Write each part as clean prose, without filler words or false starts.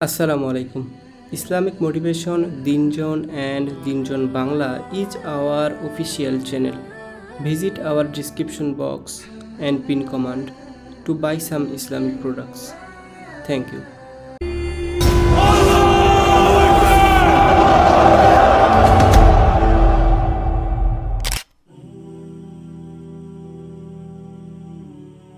Assalamu alaikum. Islamic Motivation Dinjon and Dinjon Bangla is our official channel. Visit our description box and pin command to buy some Islamic products. Thank you.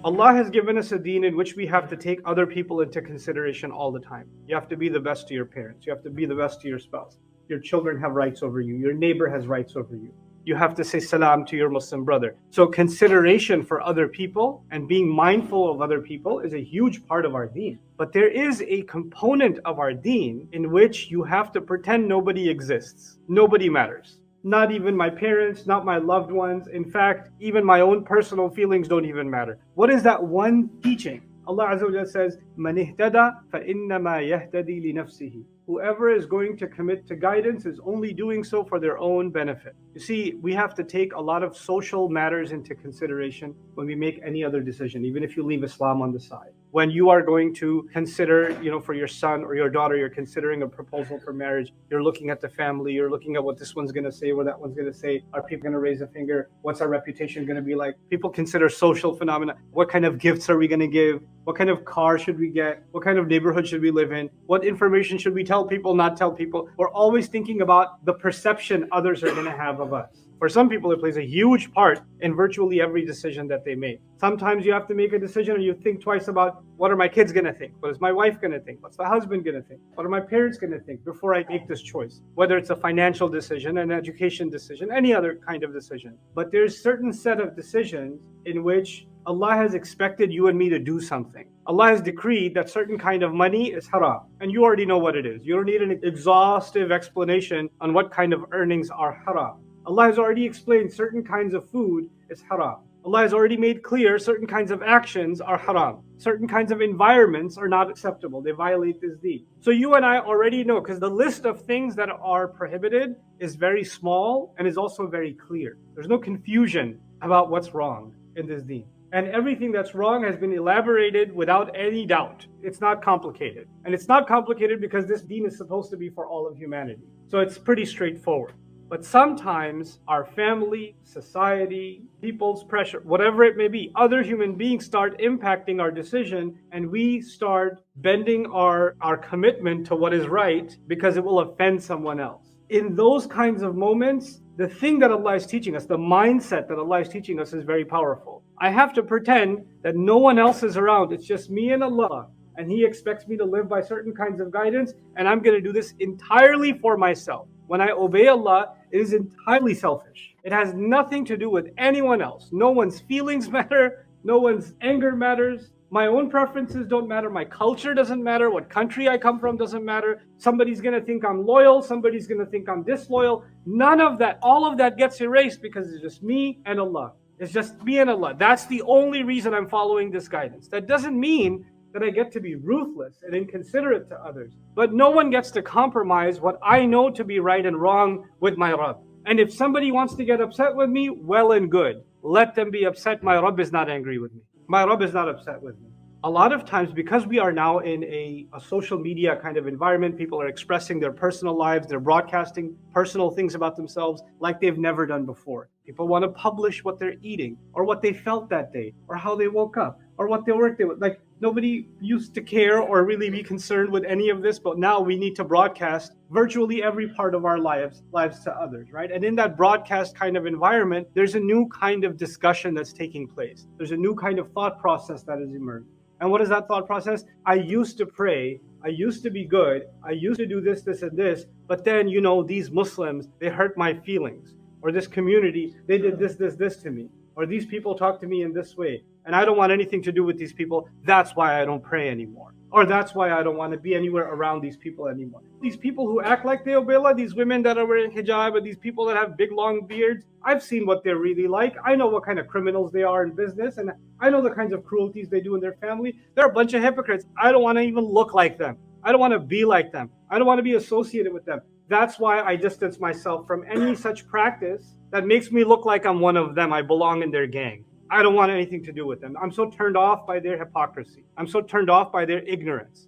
Allah has given us a deen in which we have to take other people into consideration all the time. You have to be the best to your parents. You have to be the best to your spouse. Your children have rights over you. Your neighbor has rights over you. You have to say salam to your Muslim brother. So consideration for other people and being mindful of other people is a huge part of our deen. But there is a component of our deen in which you have to pretend nobody exists. Nobody matters. Not even my parents, not my loved ones. In fact, even my own personal feelings don't even matter. What is that one teaching? Allah Azza wa Jalla says, "Man ihtada fa innama yahtadi li nafsihi." Whoever is going to commit to guidance is only doing so for their own benefit. You see, we have to take a lot of social matters into consideration when we make any other decision, even if you leave Islam on the side. When you are going to consider, for your son or your daughter, you're considering a proposal for marriage, you're looking at the family, you're looking at what this one's going to say, what that one's going to say. Are people going to raise a finger? What's our reputation going to be like? People consider social phenomena. What kind of gifts are we going to give? What kind of car should we get? What kind of neighborhood should we live in? What information should we tell people, not tell people? We're always thinking about the perception others are going to have of us. For some people, it plays a huge part in virtually every decision that they make. Sometimes you have to make a decision and you think twice about, what are my kids going to think? What is my wife going to think? What's the husband going to think? What are my parents going to think before I make this choice? Whether it's a financial decision, an education decision, any other kind of decision. But there's a certain set of decisions in which Allah has expected you and me to do something. Allah has decreed that certain kind of money is haram. And you already know what it is. You don't need an exhaustive explanation on what kind of earnings are haram. Allah has already explained certain kinds of food is haram. Allah has already made clear certain kinds of actions are haram. Certain kinds of environments are not acceptable. They violate this deen. So you and I already know, because the list of things that are prohibited is very small and is also very clear. There's no confusion about what's wrong in this deen. And everything that's wrong has been elaborated without any doubt. It's not complicated. And it's not complicated because this deen is supposed to be for all of humanity. So it's pretty straightforward. But sometimes our family, society, people's pressure, whatever it may be, other human beings start impacting our decision, and we start bending our commitment to what is right because it will offend someone else. In those kinds of moments, the thing that Allah is teaching us, the mindset that Allah is teaching us is very powerful. I have to pretend that no one else is around. It's just me and Allah. And He expects me to live by certain kinds of guidance, and I'm going to do this entirely for myself. When I obey Allah, it is entirely selfish. It has nothing to do with anyone else. No one's feelings matter. No one's anger matters. My own preferences don't matter. My culture doesn't matter. What country I come from doesn't matter. Somebody's going to think I'm loyal. Somebody's going to think I'm disloyal. None of that. All of that gets erased because it's just me and Allah. It's just me and Allah. That's the only reason I'm following this guidance. That doesn't mean that I get to be ruthless and inconsiderate to others. But no one gets to compromise what I know to be right and wrong with my Rabb. And if somebody wants to get upset with me, well and good. Let them be upset. My Rabb is not angry with me. My Rabb is not upset with me. A lot of times, because we are now in a social media kind of environment, people are expressing their personal lives, they're broadcasting personal things about themselves like they've never done before. People want to publish what they're eating, or what they felt that day, or how they woke up, or what they worked with. Like, nobody used to care or really be concerned with any of this, but now we need to broadcast virtually every part of our lives to others, right? And in that broadcast kind of environment, there's a new kind of discussion that's taking place. There's a new kind of thought process that has emerged. And what is that thought process? I used to pray, I used to be good, I used to do this, this, and this, but then, these Muslims, they hurt my feelings. Or this community, they did this, this, this to me. Or these people talk to me in this way, and I don't want anything to do with these people. That's why I don't pray anymore. Or that's why I don't want to be anywhere around these people anymore. These people who act like they obey Allah, these women that are wearing hijab, and these people that have big long beards, I've seen what they're really like. I know what kind of criminals they are in business, and I know the kinds of cruelties they do in their family. They're a bunch of hypocrites. I don't want to even look like them. I don't want to be like them. I don't want to be associated with them. That's why I distance myself from any such practice that makes me look like I'm one of them. I belong in their gang. I don't want anything to do with them. I'm so turned off by their hypocrisy. I'm so turned off by their ignorance,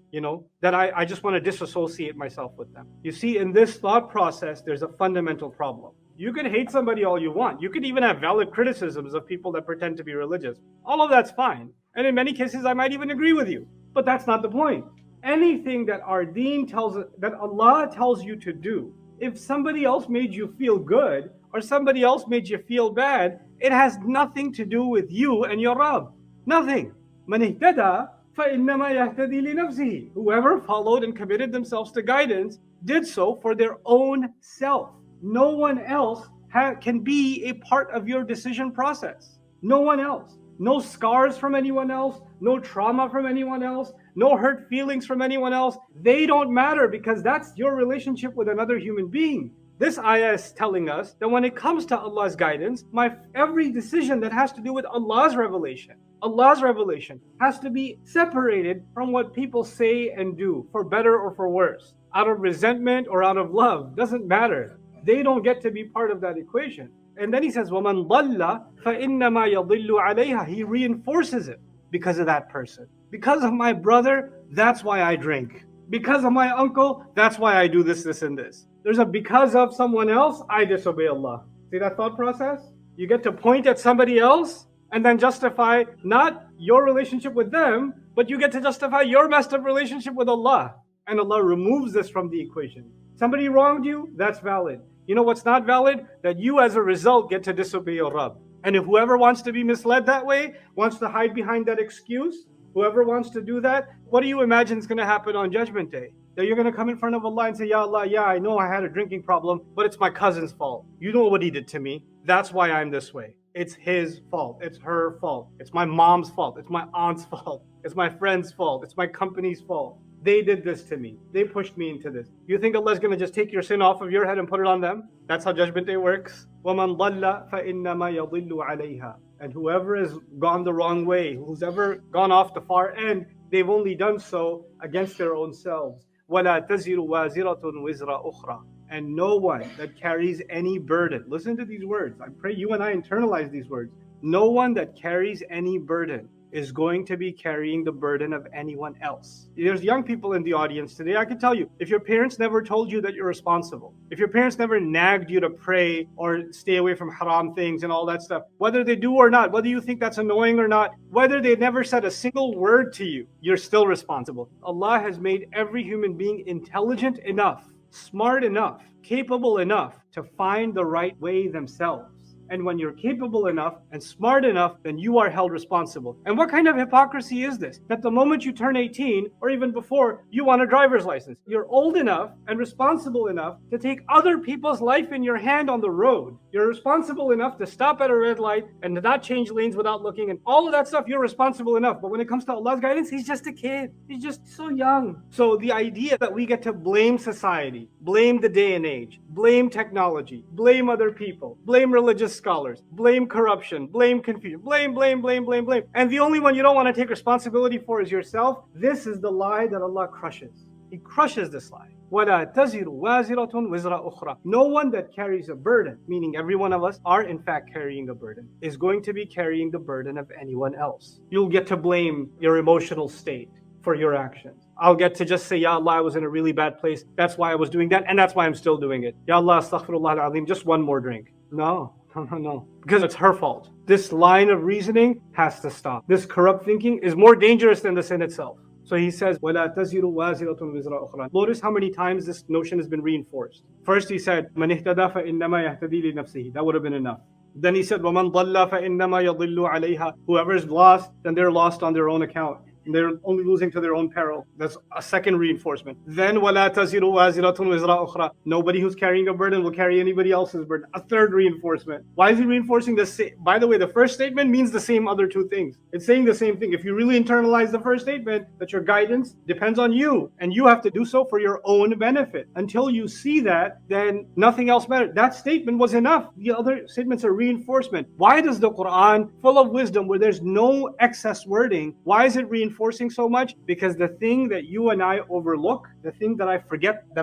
that I just want to disassociate myself with them. You see, in this thought process, there's a fundamental problem. You can hate somebody all you want. You could even have valid criticisms of people that pretend to be religious. All of that's fine. And in many cases, I might even agree with you. But that's not the point. Anything that our Deen tells us, that Allah tells you to do, if somebody else made you feel good or somebody else made you feel bad, it has nothing to do with you and your Rabb. Nothing. Man ihtada فَإِنَّمَا يَهْتَدِي لِنَفْسِهِ. Whoever followed and committed themselves to guidance did so for their own self. No one else can be a part of your decision process. No one else. No scars from anyone else. No trauma from anyone else. No hurt feelings from anyone else. They don't matter because that's your relationship with another human being. This ayah is telling us that when it comes to Allah's guidance, every decision that has to do with Allah's revelation has to be separated from what people say and do, for better or for worse, out of resentment or out of love. Doesn't matter. They don't get to be part of that equation. And then he says, وَمَنْ ضَلَّ فَإِنَّمَا يَضِلُّ عَلَيْهَا. He reinforces it because of that person. Because of my brother, that's why I drink. Because of my uncle, that's why I do this, and this. There's a because of someone else, I disobey Allah. See that thought process? You get to point at somebody else and then justify not your relationship with them, but you get to justify your messed up relationship with Allah. And Allah removes this from the equation. Somebody wronged you, that's valid. You know what's not valid? That you as a result get to disobey your Rabb. And if whoever wants to be misled that way, wants to hide behind that excuse, whoever wants to do that, what do you imagine is going to happen on Judgment Day? That you're going to come in front of Allah and say, Ya Allah, yeah, I know I had a drinking problem, but it's my cousin's fault. You know what he did to me. That's why I'm this way. It's his fault. It's her fault. It's my mom's fault. It's my aunt's fault. It's my friend's fault. It's my company's fault. They did this to me. They pushed me into this. You think Allah is going to just take your sin off of your head and put it on them? That's how Judgment Day works. وَمَنْ ضَلَّ فَإِنَّمَا يَضِلُّ عَلَيْهَا. And whoever has gone the wrong way, who's ever gone off the far end, they've only done so against their own selves. وَلَا تَزِرُ وَازِرَةٌ وِزْرَ أُخْرَى. And no one that carries any burden. Listen to these words. I pray you and I internalize these words. No one that carries any burden is going to be carrying the burden of anyone else. There's young people in the audience today. I can tell you, if your parents never told you that you're responsible, if your parents never nagged you to pray or stay away from haram things and all that stuff, whether they do or not, whether you think that's annoying or not, whether they never said a single word to you, you're still responsible. Allah has made every human being intelligent enough, smart enough, capable enough to find the right way themselves. And when you're capable enough and smart enough, then you are held responsible. And what kind of hypocrisy is this? That the moment you turn 18, or even before, you want a driver's license. You're old enough and responsible enough to take other people's life in your hand on the road. You're responsible enough to stop at a red light and to not change lanes without looking. And all of that stuff, you're responsible enough. But when it comes to Allah's guidance, He's just a kid. He's just so young. So the idea that we get to blame society, blame the day and age, blame technology, blame other people, blame religious scholars, blame corruption, blame confusion, blame. And the only one you don't want to take responsibility for is yourself. This is the lie that Allah crushes. He crushes this lie. وَلَا تَزِرُ وَازِرَةٌ وِزْرَ أُخْرَى. No one that carries a burden, meaning every one of us are in fact carrying a burden, is going to be carrying the burden of anyone else. You'll get to blame your emotional state for your actions. I'll get to just say, Ya Allah, I was in a really bad place. That's why I was doing that, and that's why I'm still doing it. Ya Allah, astaghfirullah al-azim, just one more drink. No. Because it's her fault. This line of reasoning has to stop. This corrupt thinking is more dangerous than the sin itself. So he says, وَلَا تَزِرُ وَازِرَةٌ وِزْرَ أُخْرَى. Notice how many times this notion has been reinforced. First he said, مَنِ اهْتَدَى فَإِنَّمَا يَهْتَدِي لِنَفْسِهِ. That would have been enough. Then he said, وَمَنْ ضَلَّ فَإِنَّمَا يَضِلُّ عَلَيْهَا. Whoever is lost, then they're lost on their own account. They're only losing to their own peril. That's a second reinforcement. Then وَلَا تَزِرُ وَازِرَةٌ وِزْرَ أُخْرَى. Nobody who's carrying a burden will carry anybody else's burden. A third reinforcement. Why is he reinforcing the same? By the way, the first statement means the same other two things. It's saying the same thing. If you really internalize the first statement, that your guidance depends on you, and you have to do so for your own benefit. Until you see that, then nothing else matters. That statement was enough. The other statements are reinforcement. Why does the Quran, full of wisdom, where there's no excess wording, why is it reinforcing so much? Because the thing that you and I overlook, the thing that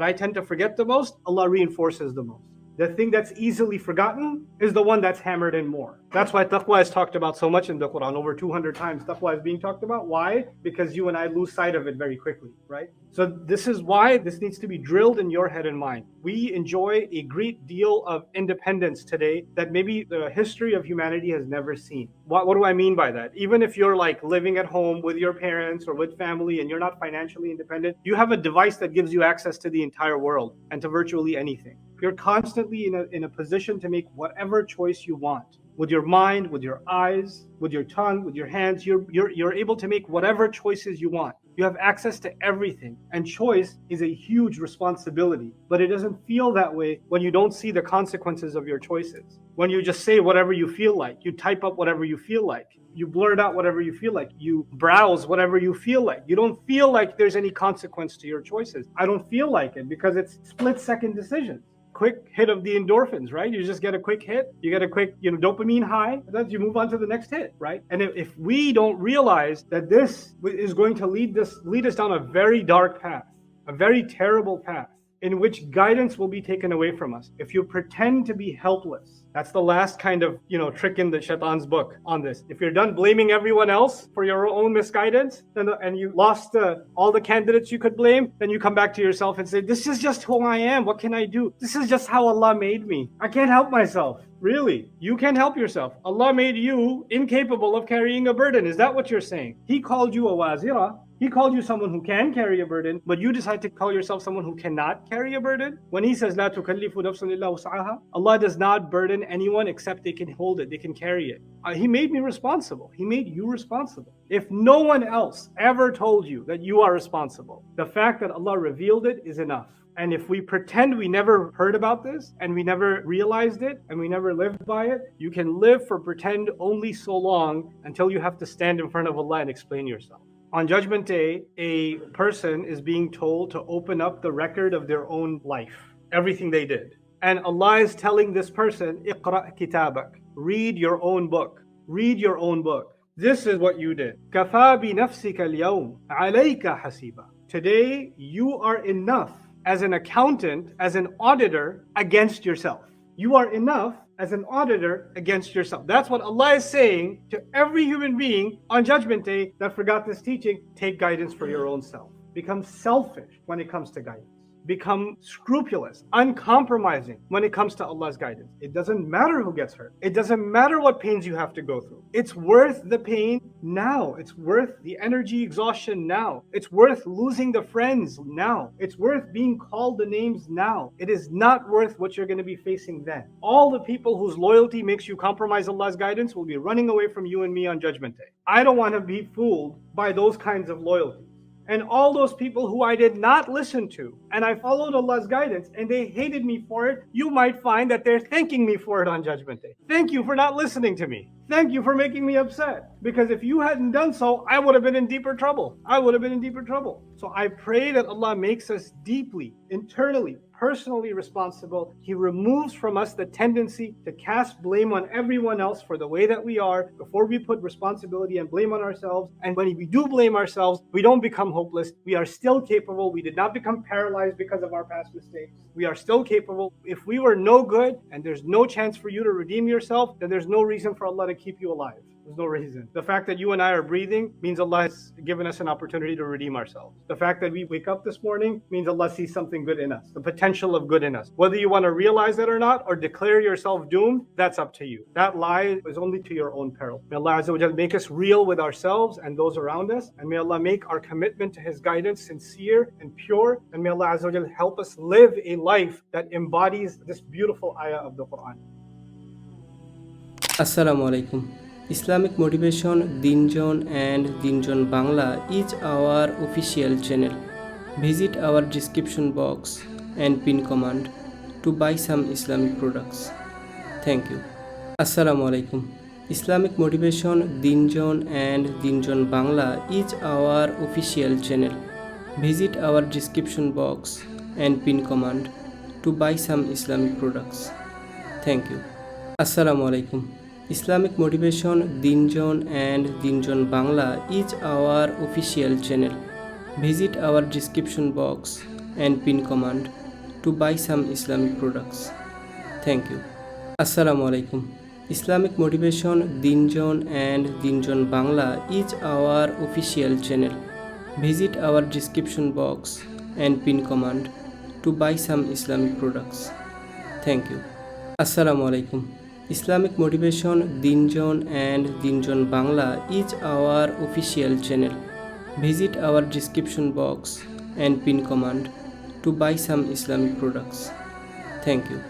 I tend to forget the most, Allah reinforces the most. The thing that's easily forgotten is the one that's hammered in more. That's why taqwa is talked about so much in the Quran. Over 200 times taqwa is being talked about. Why? Because you and I lose sight of it very quickly, right? So this is why this needs to be drilled in your head and mind. We enjoy a great deal of independence today that maybe the history of humanity has never seen. What do I mean by that? Even if you're like living at home with your parents or with family and you're not financially independent, you have a device that gives you access to the entire world and to virtually anything. You're constantly in a position to make whatever choice you want. With your mind, with your eyes, with your tongue, with your hands, you're able to make whatever choices you want. You have access to everything. And choice is a huge responsibility. But it doesn't feel that way when you don't see the consequences of your choices. When you just say whatever you feel like, you type up whatever you feel like, you blurt out whatever you feel like, you browse whatever you feel like. You don't feel like there's any consequence to your choices. I don't feel like it because it's split-second decisions. Quick hit of the endorphins, right? You just get a quick hit, you get a quick, dopamine high, and then you move on to the next hit, right? And if we don't realize that this is going to lead us down a very dark path, a very terrible path, in which guidance will be taken away from us. If you pretend to be helpless, that's the last kind of, trick in the shaitan's book on this. If you're done blaming everyone else for your own misguidance, and you lost all the candidates you could blame, then you come back to yourself and say, this is just who I am. What can I do? This is just how Allah made me. I can't help myself. Really? You can't help yourself. Allah made you incapable of carrying a burden. Is that what you're saying? He called you a wazira. He called you someone who can carry a burden, but you decide to call yourself someone who cannot carry a burden? When He says, "La tukallifu nafsun illa wus'aha," Allah does not burden anyone except they can hold it, they can carry it. He made me responsible. He made you responsible. If no one else ever told you that you are responsible, the fact that Allah revealed it is enough. And if we pretend we never heard about this, and we never realized it, and we never lived by it, you can live for pretend only so long until you have to stand in front of Allah and explain yourself. On Judgment Day, a person is being told to open up the record of their own life, everything they did. And Allah is telling this person, "Iqra' kitabak," read your own book. Read your own book. This is what you did. "Kafa bi nafsika al-yawm 'alayka hasiba." Today, you are enough as an accountant, as an auditor against yourself. You are enough as an auditor against yourself. That's what Allah is saying to every human being on Judgment Day that forgot this teaching. Take guidance for your own self. Become selfish when it comes to guidance. Become scrupulous, uncompromising when it comes to Allah's guidance. It doesn't matter who gets hurt. It doesn't matter what pains you have to go through. It's worth the pain now. It's worth the energy exhaustion now. It's worth losing the friends now. It's worth being called the names now. It is not worth what you're going to be facing then. All the people whose loyalty makes you compromise Allah's guidance will be running away from you and me on Judgment Day. I don't want to be fooled by those kinds of loyalty. And all those people who I did not listen to, and I followed Allah's guidance, and they hated me for it, you might find that they're thanking me for it on Judgment Day. Thank you for not listening to me. Thank you for making me upset. Because if you hadn't done so, I would have been in deeper trouble. So I pray that Allah makes us deeply, internally, personally responsible. He removes from us the tendency to cast blame on everyone else for the way that we are before we put responsibility and blame on ourselves. And when we do blame ourselves, we don't become hopeless. We are still capable. We did not become paralyzed because of our past mistakes. We are still capable. If we were no good and there's no chance for you to redeem yourself, then there's no reason for Allah to keep you alive. There's no reason. The fact that you and I are breathing means Allah has given us an opportunity to redeem ourselves. The fact that we wake up this morning means Allah sees something good in us, the potential of good in us. Whether you want to realize that or not, or declare yourself doomed, that's up to you. That lie is only to your own peril. May Allah Azza wa Jal make us real with ourselves and those around us, and may Allah make our commitment to His guidance sincere and pure, and may Allah Azza wa Jal help us live a life that embodies this beautiful ayah of the Quran. Assalamu alaikum. Islamic Motivation, Deen and Deen Bangla is our official channel. Visit our description box and pin command to buy some Islamic products. Thank you. Assalamu alaikum. Islamic Motivation, Deen and Deen Bangla is our official channel. Visit our description box and pin command to buy some Islamic products. Thank you. Assalamu alaikum. Islamic Motivation, Deen and Deen Bangla is our official channel. Visit our description box and pin command to buy some Islamic products. Thank you. Assalamu alaikum. Islamic Motivation Dinjon and Dinjon Bangla is our official channel. Visit our description box and pin command to buy some Islamic products. Thank you. Assalamu alaikum. Islamic Motivation Dinjon and Dinjon Bangla is our official channel. Visit our description box and pin command to buy some Islamic products. Thank you.